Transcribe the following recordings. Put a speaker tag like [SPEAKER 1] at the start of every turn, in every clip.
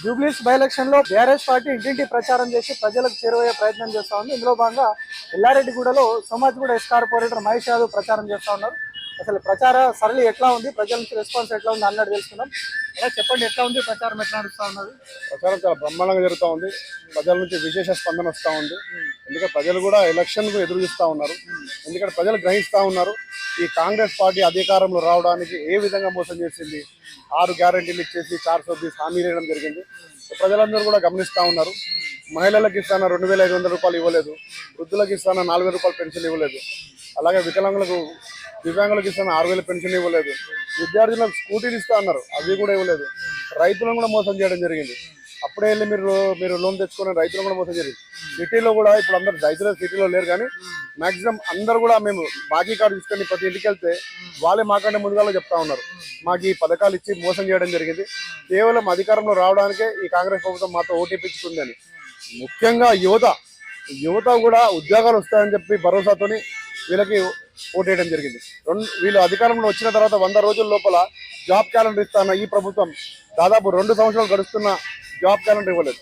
[SPEAKER 1] Jubilees by election లో BRS party ఇంటింటి ప్రచారం చేసి ప్రజలకు చేరువయ్యే ప్రయత్నం చేస్తా ఉంది. ఇందులో భాగంగా ఎల్లారెడ్డిగూడలో సమాజ్గూడ ఎస్ కార్పొరేటర్ మహేష్ యాదవ్ ప్రచారం చేస్తా ఉన్నారు. అసలు ప్రచార సరళి ఎట్లా ఉంది, ప్రజల నుంచి రెస్పాన్స్ ఎట్లా ఉంది అన్నట్టు తెలుసుకున్నాం. అలా చెప్పండి, ఎట్లా ఉంది ప్రచారం, ఎట్లా నడుస్తా ఉన్నది?
[SPEAKER 2] ప్రచారం చాలా బ్రహ్మాండంగా జరుగుతూ ఉంది. ప్రజల నుంచి విశేష స్పందన వస్తూ ఉంది. ఎందుకంటే ప్రజలు కూడా ఎలక్షన్ కు ఎదురు చూస్తూ ఉన్నారు. ఎందుకంటే ప్రజలు గ్రహిస్తూ ఉన్నారు ఈ కాంగ్రెస్ పార్టీ అధికారంలో రావడానికి ఏ విధంగా మోసం చేసింది. 6 గ్యారెంటీలు ఇచ్చేసి 420 హామీలు ఇవ్వడం జరిగింది. ప్రజలందరూ కూడా గమనిస్తూ ఉన్నారు. మహిళలకు ఇస్తాన 2500 రూపాయలు ఇవ్వలేదు, వృద్ధులకు ఇస్తాన 4000 రూపాయలు పెన్షన్ ఇవ్వలేదు, అలాగే దివ్యాంగులకు ఇస్తాన 6000 పెన్షన్ ఇవ్వలేదు, విద్యార్థులకు స్కూటీలు ఇస్తా అన్నారు, అవి కూడా ఇవ్వలేదు, రైతులను కూడా మోసం చేయడం జరిగింది. అప్పుడే వెళ్ళి మీరు లోన్ తెచ్చుకున్న రైతులను కూడా మోసం జరిగింది. సిటీలో కూడా ఇప్పుడు అందరు రైతులు సిటీలో లేరు, కానీ మాక్సిమం అందరు కూడా మేము బాకీ కార్డు తీసుకొని ప్రతి ఇంటికి వెళ్తే వాళ్ళే మాకంటే ముందుగా చెప్తా ఉన్నారు మాకు ఈ పథకాలు ఇచ్చి మోసం చేయడం జరిగింది. కేవలం అధికారంలో రావడానికే ఈ కాంగ్రెస్ ప్రభుత్వం మాతో ఓటీపించుకుంది అని. ముఖ్యంగా యువత కూడా ఉద్యోగాలు వస్తాయని చెప్పి భరోసాతోని వీళ్ళకి ఓటేయడం జరిగింది. వీళ్ళు అధికారంలో వచ్చిన తర్వాత 100 రోజుల లోపల జాబ్ క్యాలెండర్ ఇస్తాన ఈ ప్రభుత్వం దాదాపు 2 సంవత్సరాలు గడుస్తున్న జాబ్ క్యాలెండర్ ఇవ్వలేదు.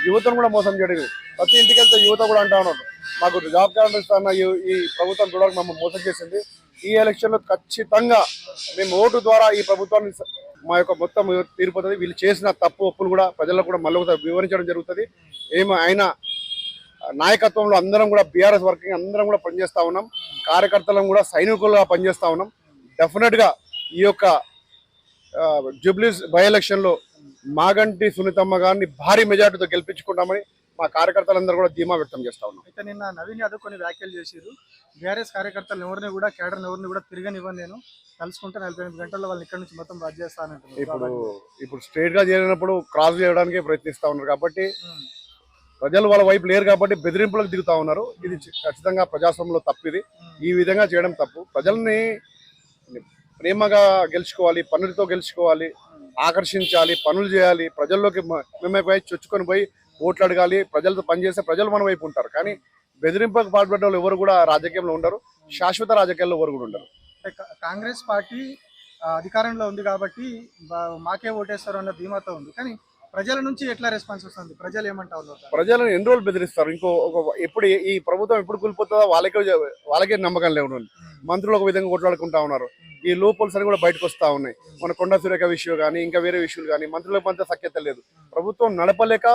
[SPEAKER 2] యువతను కూడా మోసం చేయడం. ప్రతి ఇంటికి వెళ్తే యువత కూడా అంటా ఉన్నారు మాకు జాబ్ క్యాలెండర్ ఇస్తాన ఈ ప్రభుత్వం చూడడానికి మమ్మల్ని మోసం చేసింది. ఈ ఎలక్షన్లో ఖచ్చితంగా మేము ఓటు ద్వారా ఈ ప్రభుత్వాన్ని మా యొక్క మొత్తం తీరిపోతుంది. వీళ్ళు చేసిన తప్పు ఒప్పులు కూడా ప్రజలకు కూడా మళ్ళీ వివరించడం జరుగుతుంది. అయినా నాయకత్వంలో అందరం కూడా బీఆర్ఎస్ వర్కింగ్ అందరం కూడా పనిచేస్తా ఉన్నాం. కార్యకర్తలను కూడా సైనికులుగా పనిచేస్తా ఉన్నాం. డెఫినెట్గా ఈ యొక్క జూబ్లీస్ బై ఎలక్షన్లో మాగంటి సునీతమ్మ గారిని భారీ మెజార్టీతో గెలిపించుకుంటామని మా కార్యకర్తలందరూ కూడా ధీమా వ్యక్తం చేస్తా ఉన్నాం.
[SPEAKER 1] అయితే నిన్న నవీన్ యాదవ్ కొన్ని వ్యాఖ్యలు చేశారు. బీఆర్ఎస్ కార్యకర్తలు ఎవరిని కూడా కేడర్ని ఎవరిని కూడా తిరగనివ్వను, నేను కలుసుకుంటే 48 గంటల్లో వాళ్ళని ఇక్కడ నుంచి మొత్తం బాధ చేస్తానంటారు.
[SPEAKER 2] ఇప్పుడు స్ట్రేట్ గా చేరినప్పుడు క్రాస్ చేయడానికి ప్రయత్నిస్తా ఉన్నారు కాబట్టి ప్రజలు వాళ్ళ వైపు లేరు కాబట్టి బెదిరింపులకు దిగుతా ఉన్నారు. ఇది ఖచ్చితంగా ప్రజాస్వామ్యంలో తప్పు. ఇది ఈ విధంగా చేయడం తప్పు. ప్రజల్ని ప్రేమగా గెలుచుకోవాలి, పనులతో గెలుచుకోవాలి, ఆకర్షించాలి, పనులు చేయాలి, ప్రజల్లోకి మేమైపోయి చొచ్చుకొని పోయి ఓట్లు అడగాలి, ప్రజలతో పనిచేస్తే ప్రజలు మన వైపు ఉంటారు. కానీ బెదిరింపులకు పాల్పడ్డ వాళ్ళు ఎవరు కూడా రాజకీయంలో ఉండరు, శాశ్వత రాజకీయాల్లో ఎవరు కూడా ఉండరు.
[SPEAKER 1] కాంగ్రెస్ పార్టీ అధికారంలో ఉంది కాబట్టి మాకే ఓటేస్తారు అన్న ధీమాతో ఉంది. కానీ ప్రజల నుంచి ఎట్లా రెస్పాన్స్ వస్తుంది? ప్రజలు ఏమంటారు?
[SPEAKER 2] ప్రజలను ఎన్ని రోజులు బెదిరిస్తారు? ఎప్పుడు ఈ ప్రభుత్వం ఎప్పుడు కూలిపోతుందో వాళ్ళకే నమ్మకం లేవు. మంత్రులు ఒక విధంగా కొట్లాడుకుంటా ఉన్నారు. ఈ లోపల్స్ అని కూడా బయటకు వస్తా ఉన్నాయి. మన కొండ సురేఖ విషయం కానీ ఇంకా వేరే విషయాలు కానీ మంత్రులకు అంతా సఖ్యత లేదు. ప్రభుత్వం నడపలేక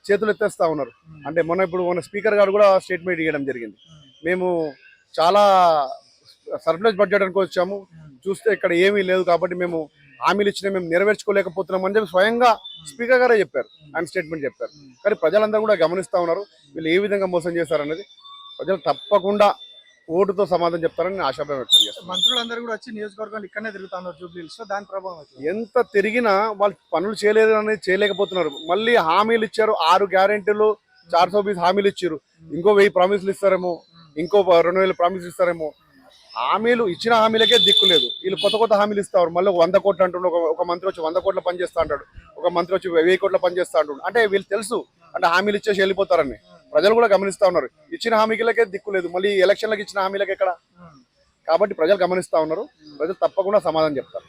[SPEAKER 2] చేతులు ఎత్తేస్తా ఉన్నారు. అంటే మన స్పీకర్ గారు కూడా స్టేట్మెంట్ ఇవ్వడం జరిగింది. మేము చాలా సర్ప్లస్ బడ్జెట్ అనుకో వచ్చాము, చూస్తే ఇక్కడ ఏమీ లేదు కాబట్టి మేము హామీలు ఇచ్చినా మేము నెరవేర్చుకోలేకపోతున్నాం అని చెప్పి స్వయంగా స్పీకర్ గారే చెప్పారు, ఆయన స్టేట్మెంట్ చెప్పారు. కానీ ప్రజలందరూ కూడా గమనిస్తా ఉన్నారు వీళ్ళు ఏ విధంగా మోసం చేశారనేది. ప్రజలు తప్పకుండా ఓటుతో సమాధానం చెప్తారని ఆశాభావం వ్యక్తం చేస్తారు.
[SPEAKER 1] మంత్రులందరూ కూడా వచ్చి నియోజకవర్గాలు ఇక్కడనే తిరుగుతున్నారు జూబ్లీహిల్స్. దాని ప్రభావం
[SPEAKER 2] ఎంత తిరిగినా వాళ్ళు పనులు చేయలేదు అనేది చేయలేకపోతున్నారు. మళ్ళీ హామీలు ఇచ్చారు, 6 గ్యారెంటీలు 420 హామీలు ఇచ్చారు. ఇంకో 1000 ప్రామిసులు ఇస్తారేమో, ఇంకో 2000 ప్రామిసులు ఇస్తారేమో. హామీలు ఇచ్చిన హామీలకే దిక్కు లేదు. వీళ్ళు కొత్త హామీలు ఇస్తారు. మళ్ళీ 100 కోట్లు అంటుండ్రు. ఒక మంత్రి వచ్చి 100 కోట్ల పని చేస్తా అంటాడు, ఒక మంత్రి వచ్చి 1000 కోట్ల పని చేస్తా అంటాడు. అంటే వీళ్ళు తెలుసు అంటే హామీలు ఇచ్చేసి వెళ్ళిపోతారని ప్రజలు కూడా గమనిస్తా ఉన్నారు. ఇచ్చిన హామీలకే దిక్కు లేదు, మళ్ళీ ఎలక్షన్లకు ఇచ్చిన హామీలకి ఎక్కడ? కాబట్టి ప్రజలు గమనిస్తా ఉన్నారు. ప్రజలు తప్పకుండా సమాధానం చెప్తారు.